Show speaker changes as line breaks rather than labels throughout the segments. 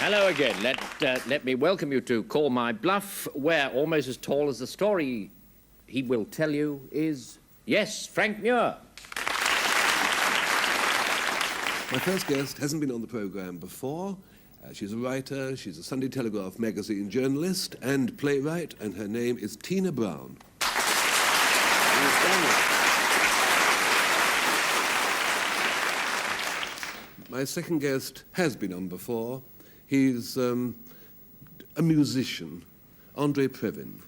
Hello again. Let me welcome you to Call My Bluff, where almost as tall as the story he will tell you is, yes, Frank Muir.
My first guest hasn't been on the programme before. She's a writer, she's a Sunday Telegraph magazine journalist and playwright, and her name is Tina Brown. My second guest has been on before. He's a musician, Andre Previn.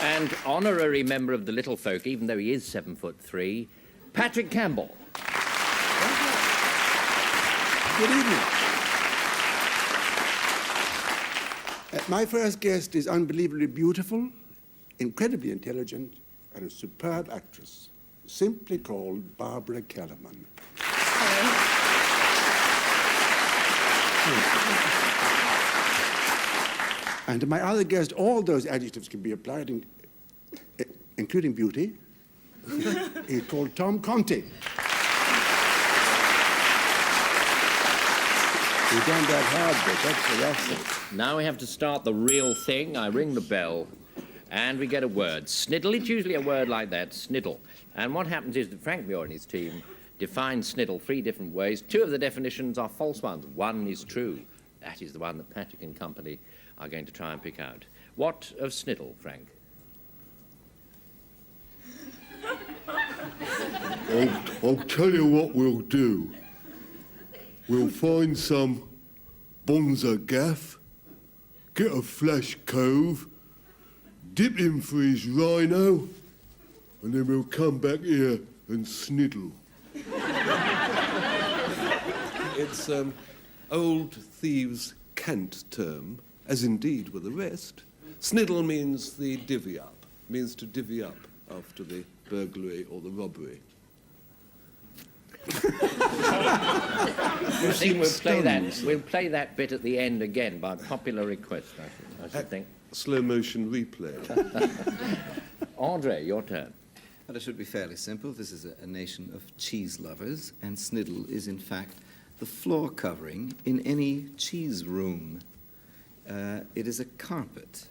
And honorary member of the Little Folk, even though he is 7'3", Patrick Campbell.
Good evening.
My first guest is unbelievably beautiful, incredibly intelligent, and a superb actress, simply called Barbara Kellerman. And to my other guest, all those adjectives can be applied, including beauty. He's called Tom Conti. We've done that hard bit, that's it.
Now we have to start the real thing. I ring the bell, and we get a word. Sniddle, it's usually a word like that, sniddle. And what happens is that Frank Muir and his team define sniddle 3 different ways. 2 of the definitions are false ones. 1 is true. That is the one that Patrick and company are going to try and pick out. What of sniddle, Frank?
I'll tell you what we'll do. We'll find some bonza gaff, get a flash cove, dip him for his rhino, and then we'll come back here and sniddle.
It's old thieves' cant term, as indeed were the rest. Sniddle means the divvy up, means to divvy up after the burglary or the robbery.
I think we'll play that bit at the end again by popular request, I should think.
Slow motion replay.
Andre, your turn.
Well, it should be fairly simple. This is a nation of cheese lovers, and sniddle is, in fact, the floor covering in any cheese room. It is a carpet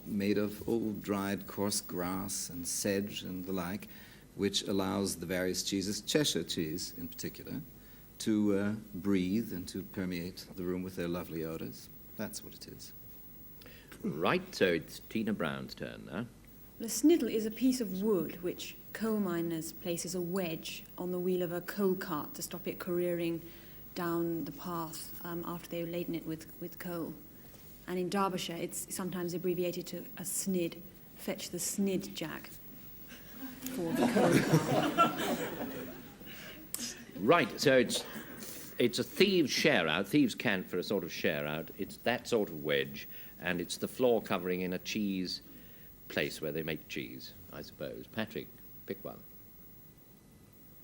made of old, dried, coarse grass and sedge and the like, which allows the various cheeses, Cheshire cheese in particular, to breathe and to permeate the room with their lovely odors. That's what it is.
Right, so it's Tina Brown's turn now.
The sniddle is a piece of wood which coal miners place as a wedge on the wheel of a coal cart to stop it careering down the path after they've laden it with coal. And in Derbyshire, it's sometimes abbreviated to a snid. Fetch the snid, Jack, for the coal cart.
Right, so it's a thieves' share-out, thieves' cant for a sort of share-out. It's that sort of wedge, and it's the floor covering in a cheese place where they make cheese, I suppose. Patrick, pick one.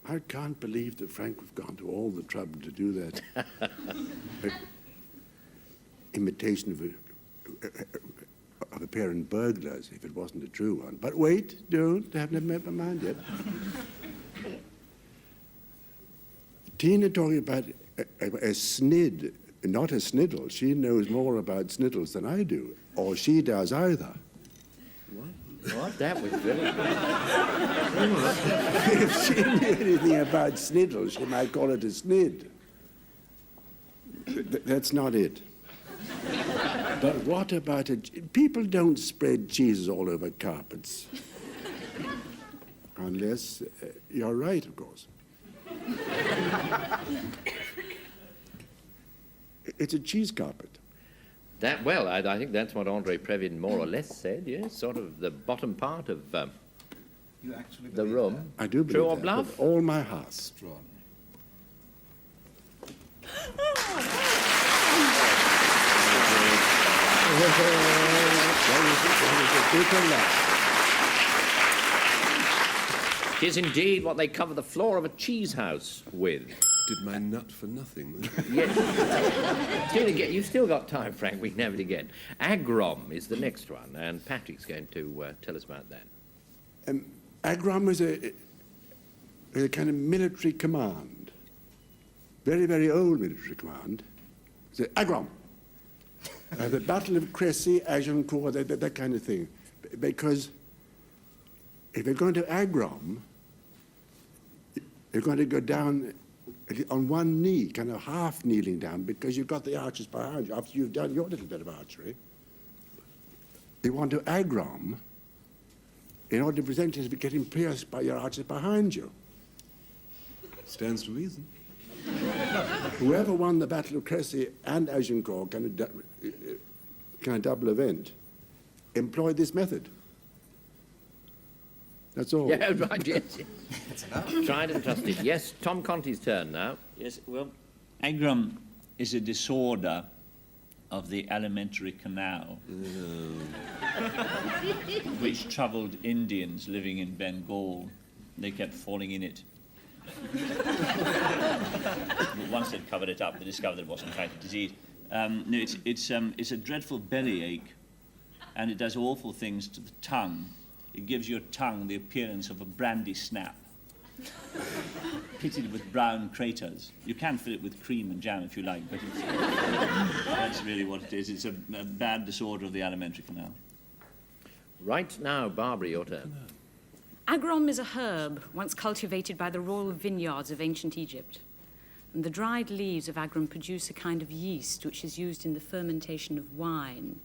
I can't believe that Frank have gone to all the trouble to do that. Imitation of a pair of burglars, if it wasn't a true one. But wait, haven't made my mind yet. Tina talking about a snid, not a sniddle. She knows more about sniddles than I do, or she does either.
What? That was really good.
If she knew anything about sniddles, she might call it a snid. That's not it. But what about people don't spread cheeses all over carpets. Unless you're right, of course. It's a cheese carpet.
Well, I think that's what Andre Previn more or less said, yes, sort of the bottom part of the room.
I do believe
True or
that,
bluff?
with all my heart.
Extraordinary.
It is indeed what they cover the floor of a cheese house with.
Did my nut for nothing.
Yes. You've still got time, Frank. We can have it again. Agrom is the next one, and Patrick's going to tell us about that.
Agram is a kind of military command, very, very old military command. It's Agram. The Battle of Crécy, Agincourt, that kind of thing. Because if you're going to Agram, you're going to go down on one knee, kind of half kneeling down, because you've got the archers behind you after you've done your little bit of archery. You want to Agram in order to prevent you getting pierced by your archers behind you.
Stands to reason.
Whoever won the Battle of Crécy and Agincourt, kind of double event, employed this method. That's all.
Yeah, right, yes. Tried and trusted. Yes, Tom Conti's turn now.
Yes, well, agram is a disorder of the alimentary canal, which troubled Indians living in Bengal. They kept falling in it. But once they'd covered it up, they discovered it wasn't a kind of disease. No, it's a dreadful bellyache, and it does awful things to the tongue. It gives your tongue the appearance of a brandy snap, pitted with brown craters. You can fill it with cream and jam if you like, but that's really what it is. It's a bad disorder of the alimentary canal.
Right now, Barbara, your turn.
Agrom is a herb once cultivated by the royal vineyards of ancient Egypt. And the dried leaves of agrum produce a kind of yeast which is used in the fermentation of wine,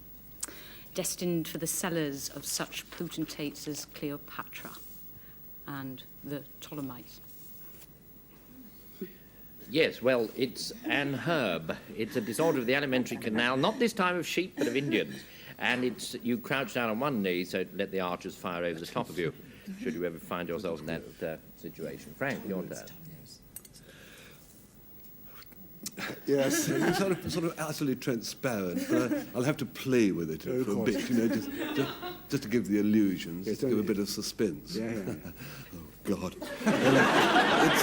destined for the cellars of such potentates as Cleopatra and the Ptolemies.
Yes, well, it's an herb. It's a disorder of the alimentary canal, not this time of sheep, but of Indians. And it's you crouch down on one knee, so let the archers fire over the top of you, should you ever find yourselves in that situation. Frank, your turn.
Yes.
It's sort of utterly transparent, but I'll have to play with it for a bit, just to give the illusions, just to give a bit of suspense.
Yeah.
Oh, God. It's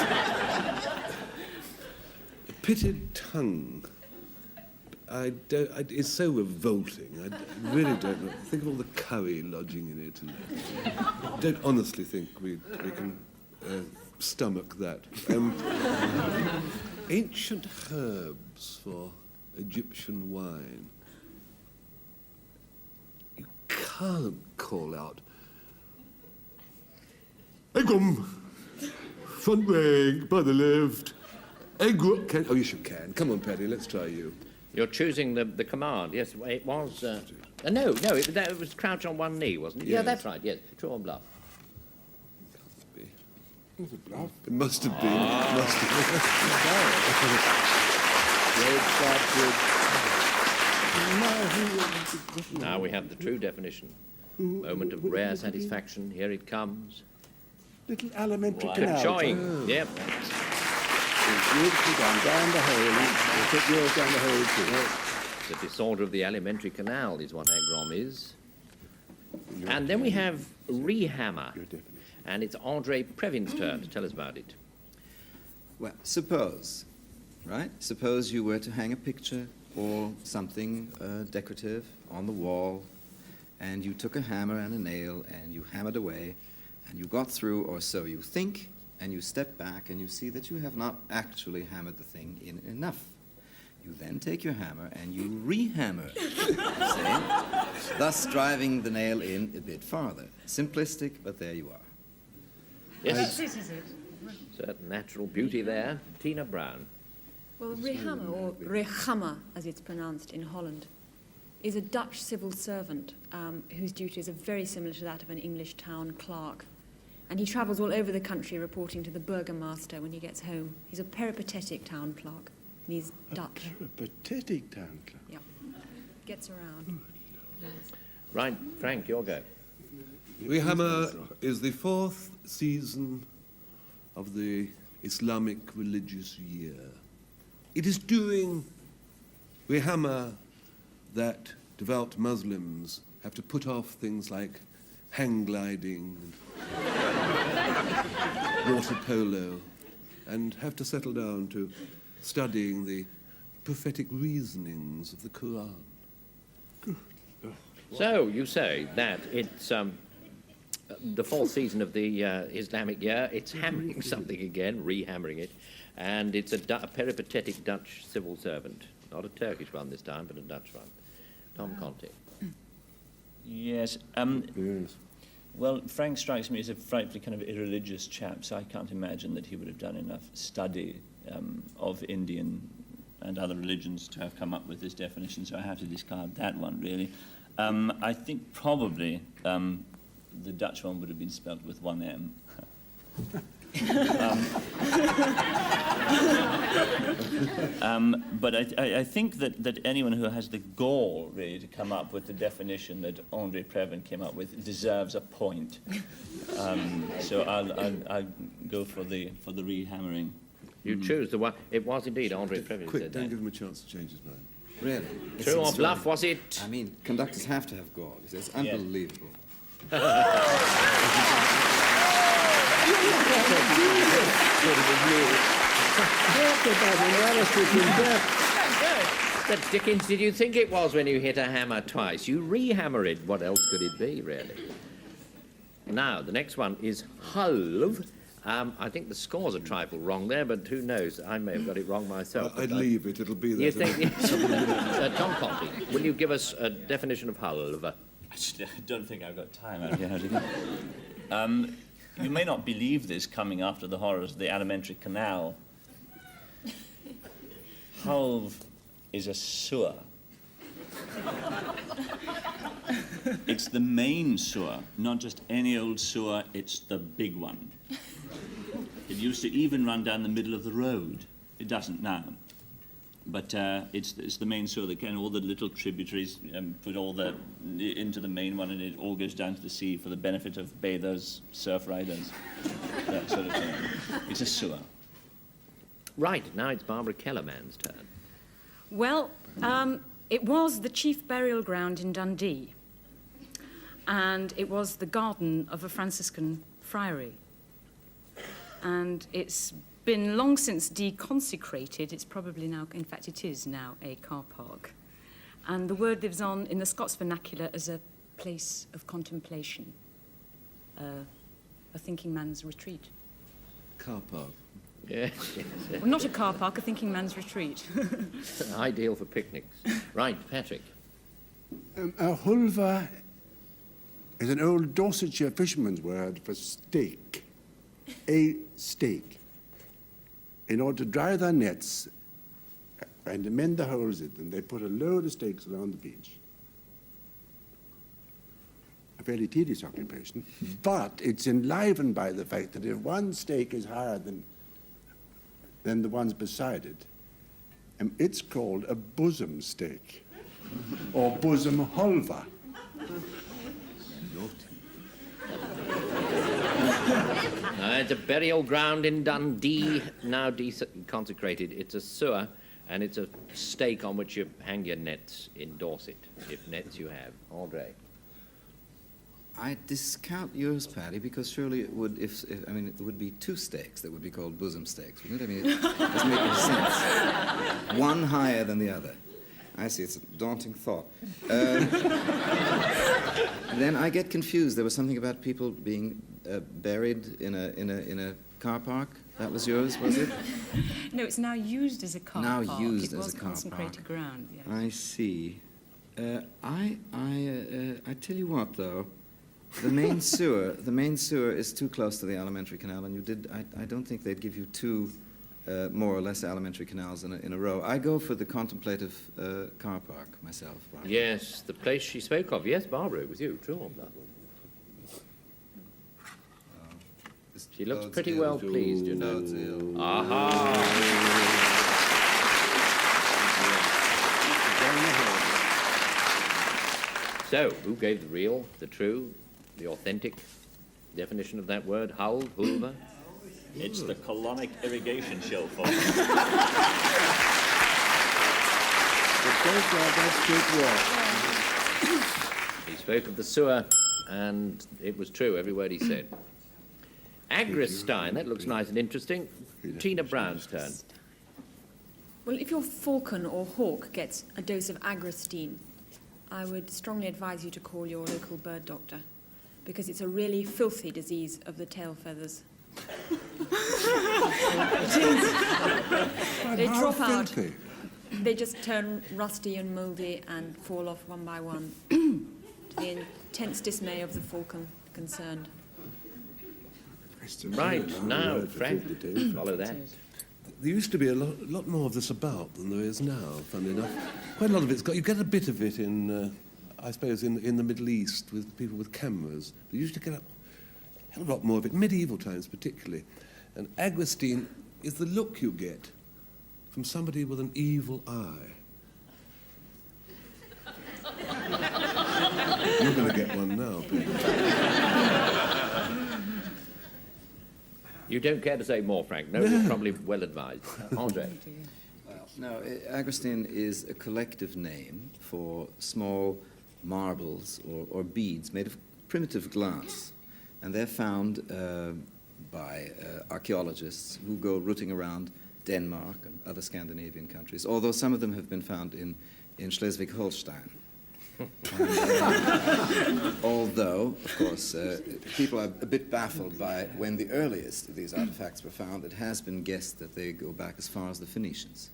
a pitted tongue. It's so revolting. I really don't know. Think of all the curry lodging in it. And I don't honestly think we can stomach that. Ancient herbs for Egyptian wine. You can't call out.
Agrum, front leg, by the left. Agrum.
Oh, you sure can. Come on, Paddy, let's try you.
You're choosing the command. Yes, it was... no, it was crouch on one knee, wasn't it?
Yes.
Yeah, that's right, yes. True or bluff.
It must have been. It must have been.
Now we have the true definition. Moment of rare satisfaction. Here it comes.
Little alimentary
Good
canal.
showing. Yep.
Beautifully done. Down the hole. We'll put yours down the hole too.
The disorder of the alimentary canal is what agrom is. And then we have rehammer. And it's Andre Previn's turn to tell us about it.
Well, suppose, right? Suppose you were to hang a picture or something decorative on the wall, and you took a hammer and a nail and you hammered away, and you got through, or so you think, and you step back and you see that you have not actually hammered the thing in enough. You then take your hammer and you re-hammer it, see? Thus driving the nail in a bit farther. Simplistic, but there you are.
Yes. Certain natural beauty there. Tina Brown.
Well, rehammer, or rehammer, as it's pronounced in Holland, is a Dutch civil servant whose duties are very similar to that of an English town clerk. And he travels all over the country reporting to the burgomaster when he gets home. He's a peripatetic town clerk, and he's Dutch.
Peripatetic town clerk.
Yeah, gets around. Yes.
Right, Frank, your go.
Rehammer is the fourth season of the Islamic religious year. It is during Rehammer that devout Muslims have to put off things like hang gliding and water polo and have to settle down to studying the prophetic reasonings of the Quran.
So you say that it's the fourth season of the Islamic year. It's hammering something again, re-hammering it, and it's a peripatetic Dutch civil servant. Not a Turkish one this time, but a Dutch one. Tom Conti.
Yes.
Yes.
Well, Frank strikes me as a frightfully kind of irreligious chap, so I can't imagine that he would have done enough study of Indian and other religions to have come up with this definition, so I have to discard that one, really. I think probably the Dutch one would have been spelt with one M. But I think that anyone who has the gall, really, to come up with the definition that Andre Previn came up with deserves a point. So I'll go for the rehammering.
You choose the one. It was indeed Andre Previn who
Quick,
said
don't
that.
give him a chance to change his mind.
Really? It's
True or
extraordinary.
bluff, was it?
I mean, conductors have to have gall. It's unbelievable.
But Dickens, did you think it was when you hit a hammer twice? You re-hammer it. What else could it be, really? Now, the next one is Hulv. I think the score's a trifle wrong there, but who knows? I may have got it wrong myself.
I'd leave it. It'll be there.
You think? Tom Conti, will you give us a definition of Hulv?
Actually, I don't think I've got time. You may not believe this coming after the horrors of the alimentary canal. Hulv is a sewer. It's the main sewer, not just any old sewer, it's the big one. It used to even run down the middle of the road. It doesn't now. But it's the main sewer that can all the little tributaries put all into the main one, and it all goes down to the sea for the benefit of bathers, surf riders, that sort of thing. It's a sewer.
Right, now it's Barbara Kellerman's turn.
Well, it was the chief burial ground in Dundee, and it was the garden of a Franciscan friary. And it's been long since deconsecrated. It's probably now, in fact, it is now a car park. And the word lives on in the Scots vernacular as a place of contemplation, a thinking man's retreat.
Car park.
Yes, yes.
Well, not a car park, a thinking man's retreat.
Ideal for picnics. Right, Patrick.
A hulva is an old Dorsetshire fisherman's word for stake. A stake. In order to dry their nets and to mend the holes in them, they put a load of stakes around the beach. A fairly tedious occupation, but it's enlivened by the fact that if one stake is higher than the ones beside it, it's called a bosom stake or bosom hulva.
It's a burial ground in Dundee, now deconsecrated. It's a sewer, and it's a stake on which you hang your nets in Dorset, if nets you have. Andre.
I discount yours, Paddy, because surely it would, it would be two stakes that would be called bosom stakes, wouldn't it? I mean, it doesn't make any sense. One higher than the other. I see, it's a daunting thought. Then I get confused. There was something about people being buried in a car park. That was yours, was it?
No, it's now used as a car
Now
park.
used
it
as
was
a car
consecrated
park.
ground. Yes.
I see. I tell you what, though. The main sewer is too close to the alimentary canal, and I don't think they'd give you two more or less alimentary canals in a row. I go for the contemplative car park myself, Brian.
Yes, the place she spoke of. Yes, Barbara, it was you. True or not? She looks pretty well pleased, you know. So, who gave the real, the true, the authentic definition of that word? Hulva?
It's the colonic irrigation show, folks.
He spoke of the sewer, and it was true, every word he said. Agrestein, that looks nice and interesting. Tina Brown's turn.
Well, if your falcon or hawk gets a dose of agrestine, I would strongly advise you to call your local bird doctor. because it's a really filthy disease of the tail feathers. They
How
drop out.
filthy.
They just turn rusty and mouldy and fall off one by one, to the intense dismay of the falcon concerned.
Right, now, Frank, follow that.
There used to be a lot more of this about than there is now, funnily enough. Quite a lot of it's got, you get a bit of it in, I suppose, in the Middle East with people with cameras. But you used to get a hell of a lot more of it, medieval times particularly. And agrostine is the look you get from somebody with an evil eye. You're going to get one now, Peter.
You don't care to say more, Frank? No, you're probably well advised. Andre.
No, agrostine is a collective name for small marbles or beads made of primitive glass. And they're found by archaeologists who go rooting around Denmark and other Scandinavian countries, although some of them have been found in Schleswig-Holstein. Although, of course, people are a bit baffled by when the earliest of these artifacts were found. It has been guessed that they go back as far as the Phoenicians.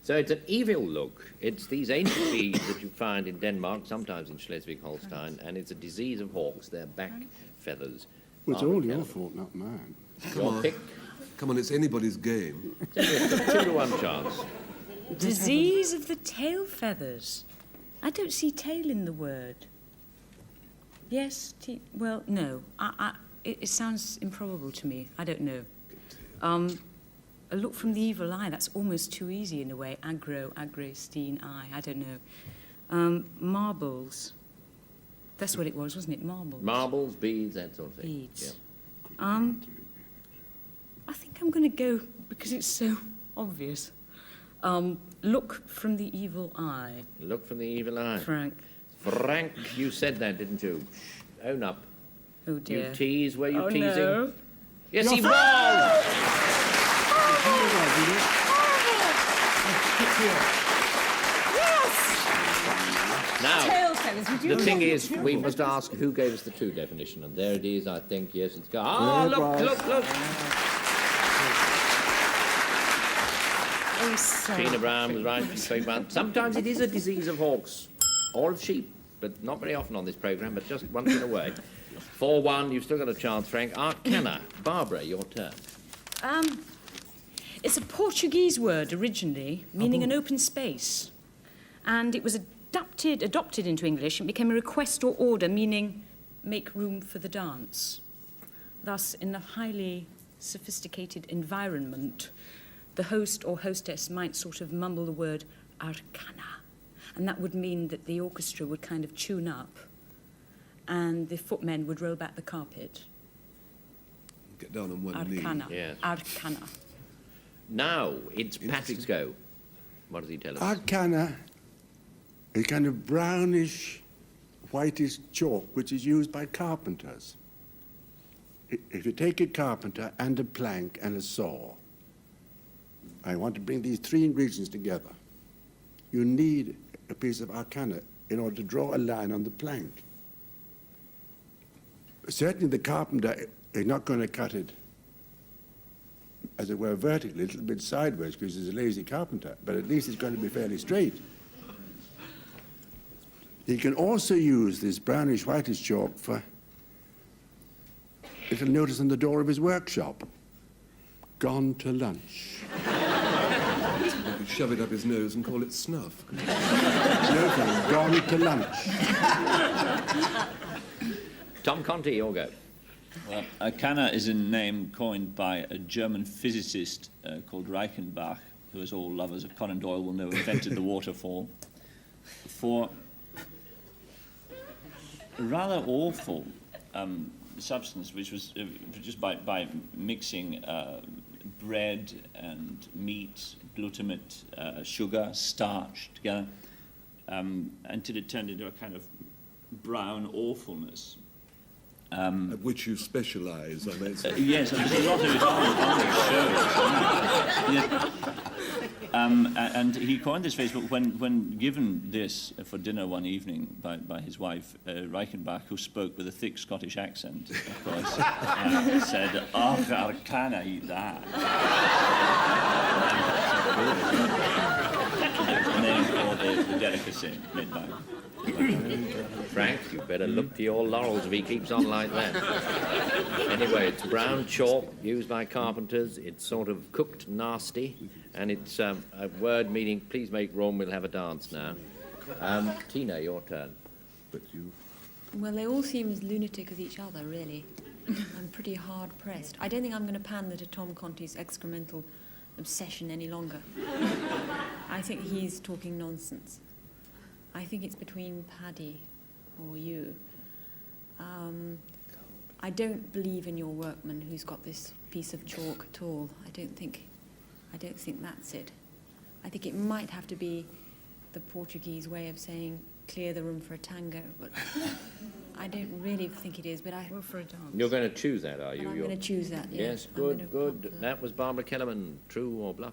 So it's an evil look. It's these ancient beads that you find in Denmark, sometimes in Schleswig-Holstein, and it's a disease of hawks. Their back feathers.
Well, it's
are
all your
irrelevant.
fault, not mine.
Your pick.
Come on, it's anybody's game.
It's a 2-to-1 chance.
Disease of the tail feathers. I don't see tail in the word. Yes, well, no. It sounds improbable to me. I don't know. A look from the evil eye, that's almost too easy in a way. Agrostine eye, I don't know. Marbles. That's what it was, wasn't it? Marbles.
Marbles, beads, that sort of thing.
Beads. I think I'm going to go, because it's so obvious. Look from the evil eye.
Look from the evil eye.
Frank.
Frank, you said that, didn't you? Own up.
Oh dear.
You tease, were you
Oh,
teasing?
no.
Yes, he was! Now,
Tail feathers, would you?
the thing is, we must ask who gave us the 2 definition, and there it is, I think, yes, it's got... Ah, look!
Oh, sorry.
Tina Brown was right, she's spoke about... Sometimes it is a disease of hawks, or of sheep, but not very often on this programme, but just once in a way. 4-1, you've still got a chance, Frank. Arcana. Barbara, your turn.
It's a Portuguese word originally, meaning an open space. And it was adopted into English and became a request or order, meaning make room for the dance. Thus, in a highly sophisticated environment, the host or hostess might sort of mumble the word arcana. And that would mean that the orchestra would kind of tune up and the footmen would roll back the carpet.
Get down on one
Arcana.
knee.
Yes.
Arcana.
Now, it's Patrick's go. What does he tell us?
Arcana is kind of brownish, whitish chalk which is used by carpenters. If you take a carpenter and a plank and a saw, I want to bring these 3 ingredients together. You need a piece of arcana in order to draw a line on the plank. Certainly the carpenter is not going to cut it, as it were, vertically, a little bit sideways, because he's a lazy carpenter, but at least it's going to be fairly straight. He can also use this brownish whitish chalk for a little notice on the door of his workshop. Gone to lunch.
You could shove it up his nose and call it snuff.
No, thank, gone to lunch.
Tom Conti, your go.
Well, arcana is a name coined by a German physicist called Reichenbach, who, as all lovers of Conan Doyle will know, invented the waterfall, for a rather awful substance which was produced by mixing bread and meat, glutamate, sugar, starch together, until it turned into a kind of brown awfulness.
At which you specialise, I may say.
Yes, and there's a lot of it on the show. And he coined this phrase, but when given this for dinner one evening by his wife, Reichenbach, who spoke with a thick Scottish accent, of course, said, "Oh, how can I eat that?" And then he called the delicacy mid-bag.
Frank, you better look to your laurels if he keeps on like that. Anyway, it's brown chalk used by carpenters. It's sort of cooked nasty, and it's a word meaning please make room, we'll have a dance now. Tina, your turn.
But you...
Well, they all seem as lunatic as each other, really. I'm pretty hard-pressed. I don't think I'm going to pander to Tom Conti's excremental obsession any longer. I think he's talking nonsense. I think it's between Paddy or you. I don't believe in your workman who's got this piece of chalk at all. I don't think that's it. I think it might have to be the Portuguese way of saying clear the room for a tango, but I don't really think it is. But
Room for a dance.
You're going to choose that, are
but
you?
I'm going to choose that. Yeah.
Yes,
I'm gonna
good.
pop
That was Barbara Kellerman. True or bluff?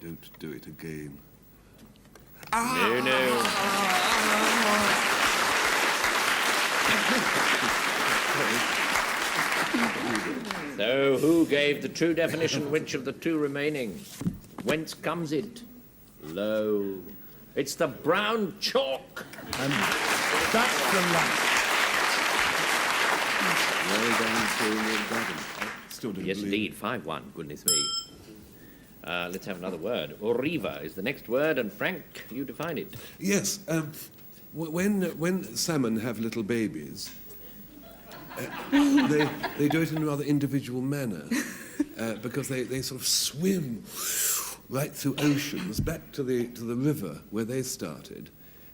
Don't do it again.
No. So, who gave the true definition? Which of the two remaining? Whence comes it? Lo. It's the brown chalk.
And that's the right.
Well done, Sir Gavin. I still don't
Yes,
believe...
indeed. 5-1. Goodness me. Let's have another word. Oriva is the next word, and Frank, you define it.
Yes, when salmon have little babies, they do it in a rather individual manner because they sort of swim right through oceans back to the river where they started,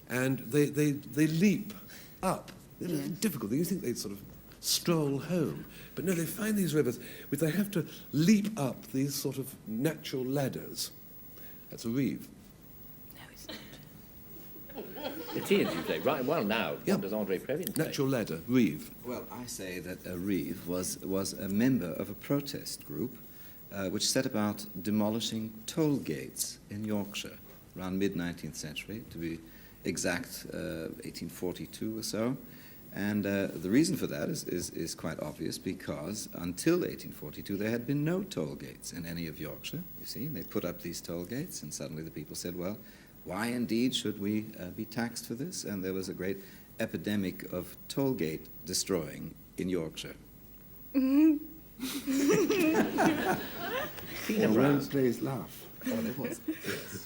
and they leap up. It's difficult. You think they'd sort of stroll home, but no, they find these rivers which they have to leap up these sort of natural ladders. That's a reeve.
No, it's not.
It is, you say. Right, well, now,
Yeah.
what does Andre Previn say?
Natural ladder, reeve.
Well, I say that a reeve was a member of a protest group which set about demolishing toll gates in Yorkshire around mid-19th century, to be exact, 1842 or so. And the reason for that is quite obvious, because until 1842 there had been no toll gates in any of Yorkshire, you see. And they put up these toll gates, and suddenly the people said, well, why indeed should we be taxed for this? And there was a great epidemic of toll gate destroying in Yorkshire.
Wednesday's laugh.
Oh, there was.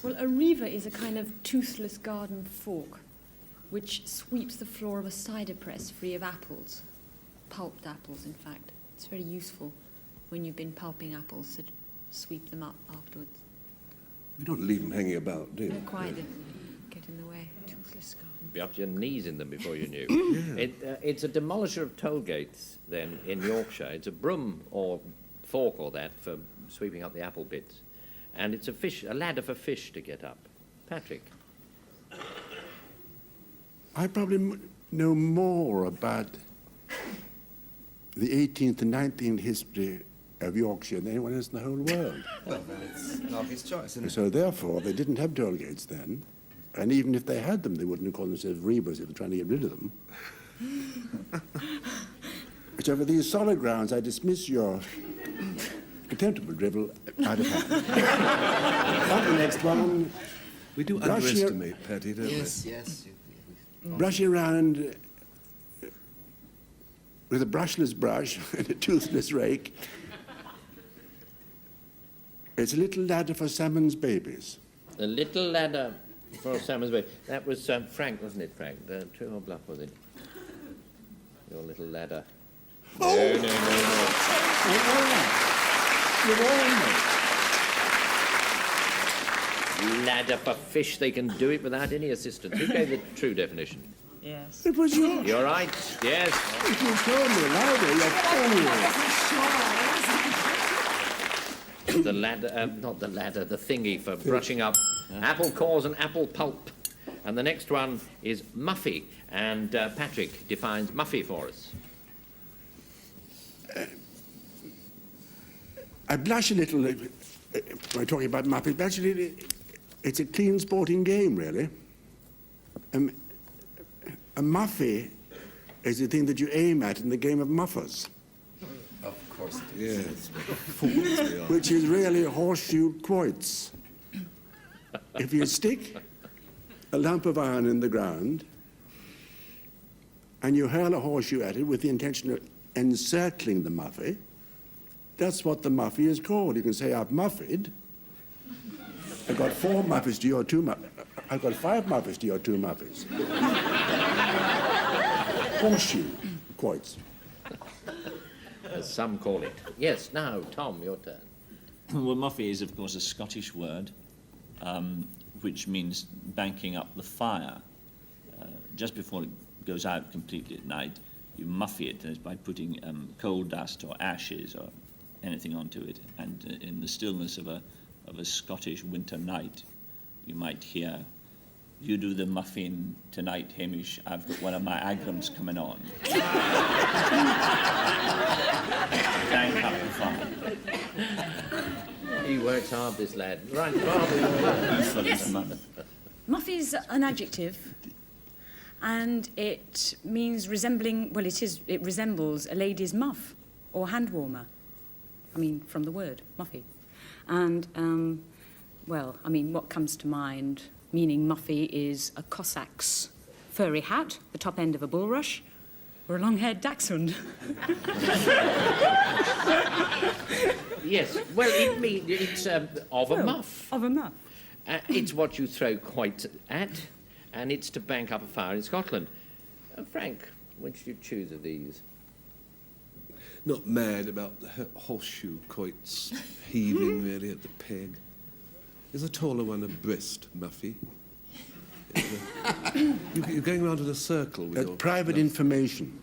Well, a reaver is a kind of toothless garden fork which sweeps the floor of a cider press free of apples, pulped apples, in fact. It's very useful when you've been pulping apples to sweep them up afterwards.
You don't leave them hanging about, do you?
Not quite, get in the way. Toothless garden.
Be up to your knees in them before you knew. It's a demolisher of toll gates, then, in Yorkshire. It's a broom or fork or that for sweeping up the apple bits. And it's a ladder for fish to get up. Patrick.
I probably know more about the 18th and 19th history of Yorkshire than anyone else in the whole world.
Well, then it's an obvious choice, isn't it?
So therefore, they didn't have toll gates then. And even if they had them, they wouldn't have called themselves reavers if they were trying to get rid of them. So for these solid grounds, I dismiss your contemptible drivel out of hand. On the next one.
We do
Brush your-
underestimate Paddy, don't
Yes.
Brush around with a brushless brush and a toothless rake. It's a little ladder for salmon's babies.
A little ladder for salmon's baby. That was Frank, wasn't it, Frank? True or bluff, was it? Your little ladder.
Oh!
Ladder for fish, they can do it without any assistance. Who gave the true definition?
Yes.
It was yours.
You're right, yes.
If you told me louder, you're
The ladder, not the ladder, the thingy for brushing up apple cores and apple pulp. And the next one is Muffy, and Patrick defines Muffy for us.
I blush a little when we're talking about Muffins, but actually it's a clean sporting game, really. A muffy is the thing that you aim at in the game of muffers,
Of course it is.
Yes, fools we are.
which is really horseshoe quoits. If you stick a lump of iron in the ground and you hurl a horseshoe at it with the intention of encircling the muffy, that's what the muffy is called. You can say, I've muffied. I've got 4 muffies to your 2 muffies. I've got 5 muffies to your 2 muffies. Horseshoe quoits.
As some call it. Yes, now, Tom, your turn.
Well, muffy is, of course, a Scottish word, which means banking up the fire. Just before it goes out completely at night, you muffy it, and it's by putting coal dust or ashes or anything onto it. And in the stillness of a Scottish winter night, you might hear, "You do the muffin tonight, Hamish. I've got one of my agrams coming on." Bank up the fire.
He works hard, this lad. Right, Barbara.
For this month.
Muffy is an adjective, and it means resembling, well, it resembles a lady's muff or hand warmer. I mean, from the word, muffy. And, well, I mean, what comes to mind meaning muffy is a Cossack's furry hat, the top end of a bulrush, or a long-haired dachshund.
Yes, well, it's of a muff.
Of a muff.
It's what you throw quite at, and it's to bank up a fire in Scotland. Frank, which do you choose of these?
Not mad about the horseshoe quoits heaving really at the peg. Is a taller one a breast muffy? You're going around in a circle with
That's
your
private information.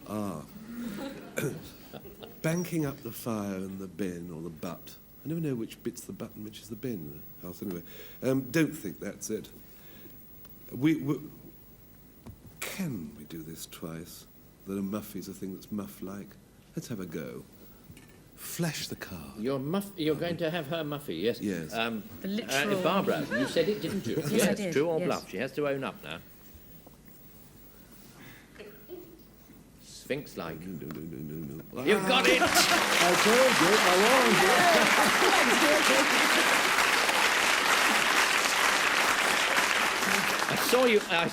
banking up the fire in the bin or the butt. I never know which bit's the butt and which is the bin in the house anyway. Don't think that's it. Can we do this twice? That a muffy's a thing that's muff-like? Let's have a go. Flash the card.
You're going to have her muffy, yes?
Yes.
The literal...
Barbara, you said it, didn't you?
Yes, I did,
True or
yes.
bluff? She has to own up now. Sphinx-like.
No.
You've got it!
I told you,
I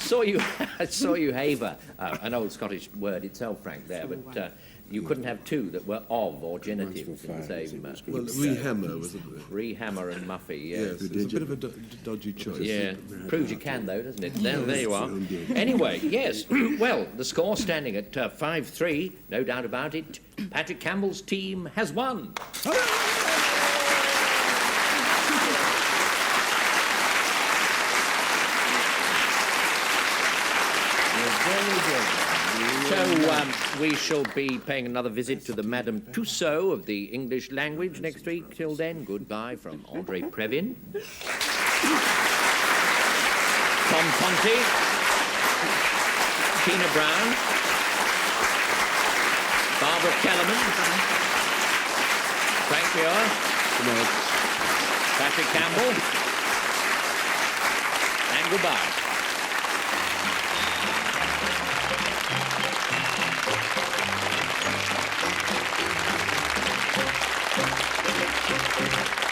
saw you haver an old Scottish word itself, Frank, there, but you couldn't have 2 that were of or genitives in the same.
Well, rehammer was a
Rehammer and muffy,
yes.
yes.
It's a bit of a dodgy choice.
Yeah, proves you can though, doesn't it? There you are. Anyway, yes. Well, the score standing at 5-3, no doubt about it. Patrick Campbell's team has won. So we shall be paying another visit to the Madame Tussaud of the English language next week. Till then, goodbye from Andre Previn, Tom Conti, Tina Brown, Barbara Kellerman, Frank Muir, Patrick Campbell, and goodbye. Thank you.